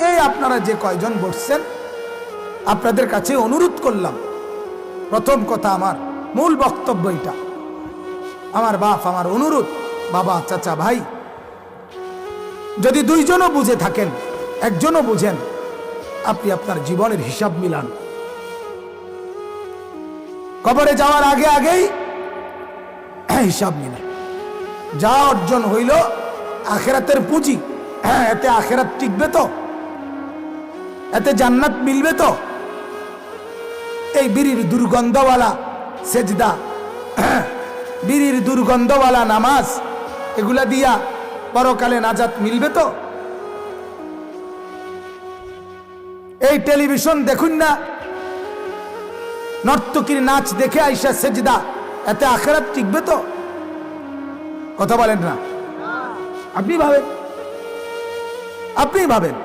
এই আপনারা যে কয়জন বসছেন, আপনাদের কাছে অনুরোধ করলাম, প্রথম কথা আমার মূল বক্তব্য এটা, আমার বাপ, আমার অনুরোধ, বাবা, চাচা, ভাই, যদি দুইজনও বুঝে থাকেন, একজনও বুঝেন, আপনি আপনার জীবনের হিসাব মিলান। কবরে যাওয়ার আগে আগেই হিসাব মিলান। যা অর্জন হইল আখেরাতের পুঁজি, এতে আখেরাত টিকবে তো? এতে জান্নাত মিলবে তো? এই বিড়ির দুর্গন্ধওয়ালা সেজদা, বিড়ির দুর্গন্ধওয়ালা নামাজ, এগুলা দিয়া পরকালে নাজাত মিলবে তো? এই টেলিভিশন দেখুন না, নর্তকীর নাচ দেখে আইসা সেজদা, এতে আখেরাত টিকবে তো? কথা বলেন না? আপনি ভাবেন, আপনি ভাবেন।